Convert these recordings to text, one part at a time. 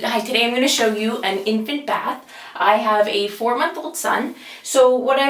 Hi, today I'm going to show you an infant bath. I have a 4-month-old son. So what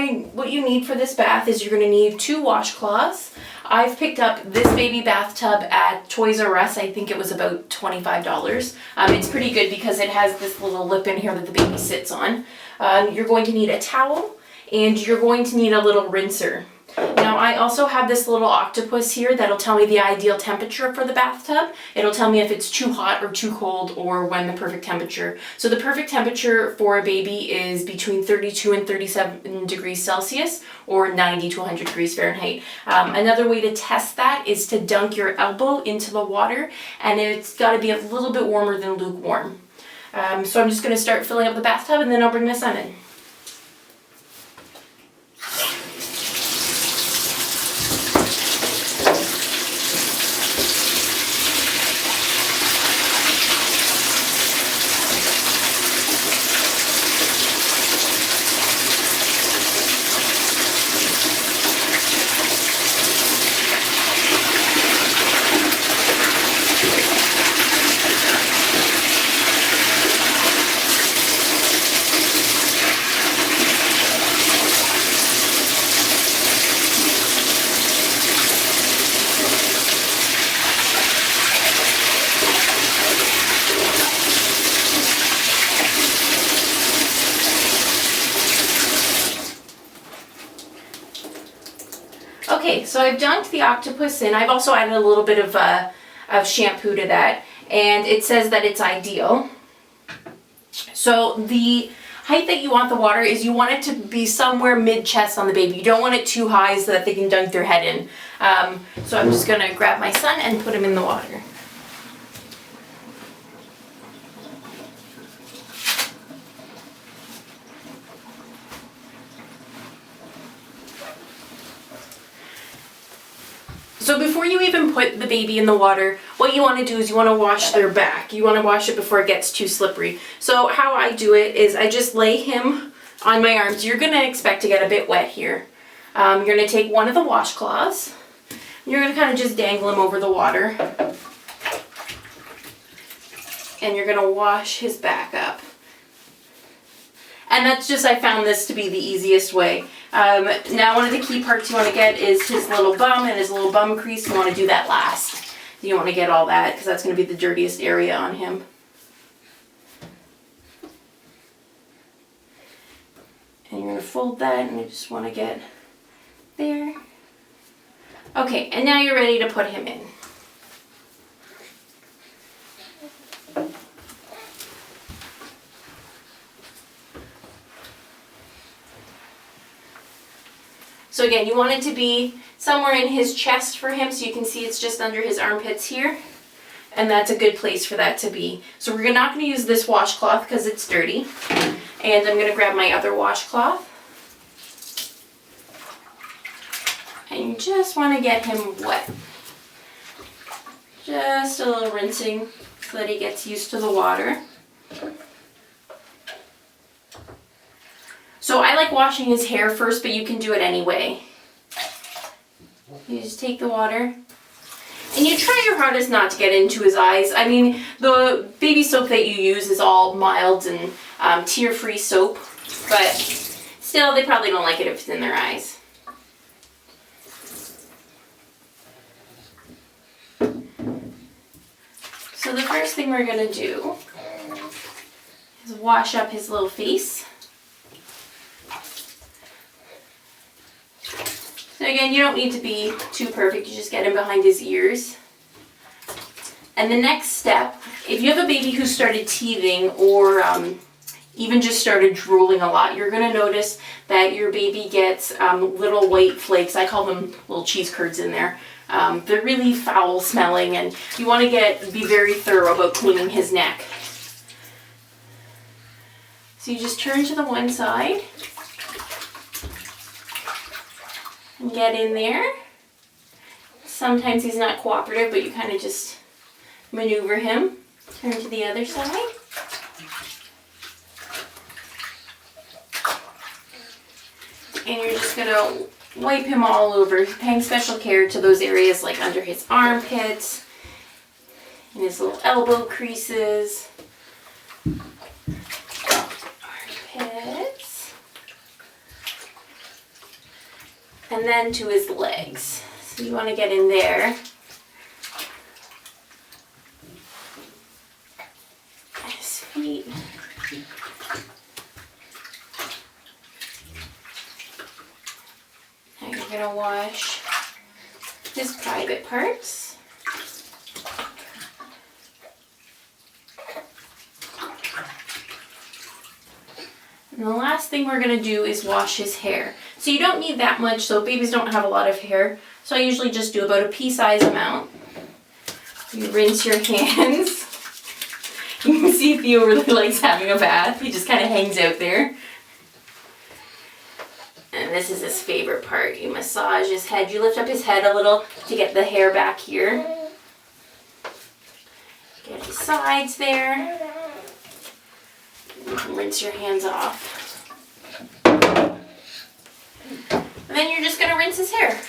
you need for this bath is you're going to need 2 washcloths. I've picked up this baby bathtub at Toys R Us. I think it was about $25. It's pretty good because it has this little lip in here that the baby sits on. You're going to need a towel and you're going to need a little rinser. Now I also have this little octopus here that'll tell me the ideal temperature for the bathtub. It'll tell me if it's too hot or too cold or when the perfect temperature. So the perfect temperature for a baby is between 32 and 37 degrees Celsius or 90 to 100 degrees Fahrenheit. Another way to test that is to dunk your elbow into the water, and it's got to be a little bit warmer than lukewarm. So I'm just going to start filling up the bathtub and then I'll bring my son in. Okay, so I've dunked the octopus in. I've also added a little bit of shampoo to that, and it says that it's ideal. So the height that you want the water is you want it to be somewhere mid-chest on the baby. You don't want it too high so that they can dunk their head in. So I'm just going to grab my son and put him in the water. So before you even put the baby in the water, what you want to do is you want to wash their back. You want to wash it before it gets too slippery. So how I do it is I just lay him on my arms. You're going to expect to get a bit wet here. You're going to take one of the washcloths. You're going to kind of just dangle him over the water. And you're going to wash his back up. And that's just, I found this to be the easiest way. Now one of the key parts you want to get is his little bum and his little bum crease. You want to do that last. You don't want to get all that because that's going to be the dirtiest area on him. And you're going to fold that and you just want to get there. Okay, and now you're ready to put him in. So again, you want it to be somewhere in his chest for him, so you can see it's just under his armpits here. And that's a good place for that to be. So we're not going to use this washcloth because it's dirty. And I'm going to grab my other washcloth. And you just want to get him wet. Just a little rinsing so that he gets used to the water. So I like washing his hair first, but you can do it anyway. You just take the water, and you try your hardest not to get into his eyes. I mean, the baby soap that you use is all mild and tear-free soap, but still, they probably don't like it if it's in their eyes. So the first thing we're going to do is wash up his little face. So again, you don't need to be too perfect, you just get him behind his ears. And the next step, if you have a baby who started teething or even just started drooling a lot, you're going to notice that your baby gets little white flakes. I call them little cheese curds in there. They're really foul smelling, and you want to be very thorough about cleaning his neck. So you just turn to the one side. And get in there. Sometimes he's not cooperative, but you kind of just maneuver him. Turn to the other side. And you're just going to wipe him all over, paying special care to those areas like under his armpits, and his little elbow creases. And then to his legs. So you want to get in there. His feet. Now you're going to wash his private parts. And the last thing we're going to do is wash his hair. So you don't need that much, so babies don't have a lot of hair. So I usually just do about a pea-size amount. You rinse your hands. You can see Theo really likes having a bath. He just kind of hangs out there. And this is his favorite part. You massage his head. You lift up his head a little to get the hair back here. Get his sides there. You can rinse your hands off. And then you're just going to rinse his hair.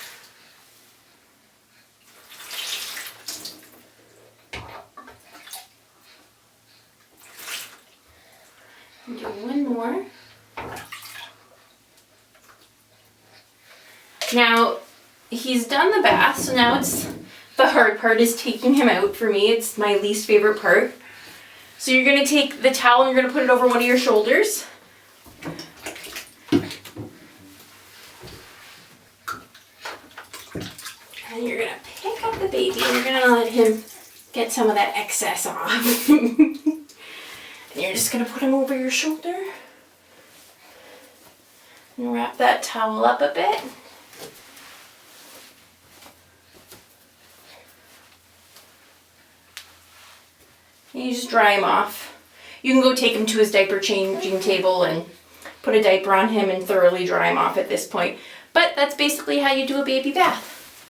And do one more. Now, he's done the bath, so now it's the hard part is taking him out for me. It's my least favorite part. So you're going to take the towel and you're going to put it over one of your shoulders. And you're going to pick up the baby and you're going to let him get some of that excess off. And you're just going to put him over your shoulder. And wrap that towel up a bit. And you just dry him off. You can go take him to his diaper changing table and put a diaper on him and thoroughly dry him off at this point. But that's basically how you do a baby bath.